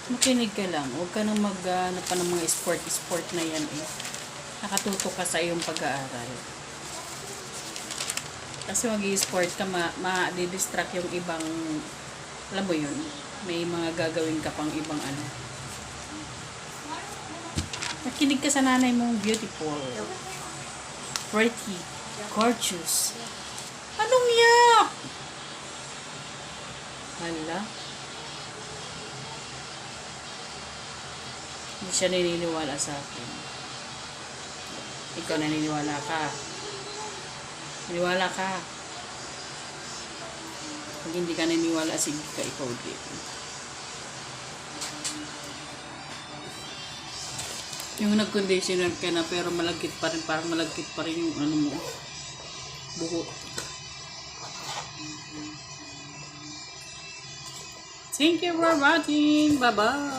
Makinig ka lang. Huwag ka nang mag-ano pa ng mga sport na yan eh. Nakatutok ka sa iyong pag-aaral. Kasi mag-i-sport ka, ma-distract yung ibang, alam mo yun, may mga gagawin ka pang ibang ano. Makinig ka sa nanay mong beautiful, pretty, gorgeous. Anong yak? Hala? Hindi siya naniniwala sa akin. Ikaw naniniwala ka. Naniwala ka. Pag hindi ka naniniwala, sige ka, ikaw din. Yung nag-conditioner ka na pero malagkit pa rin, parang malagkit pa rin yung ano mo, buhok. Thank you for watching. Bye-bye.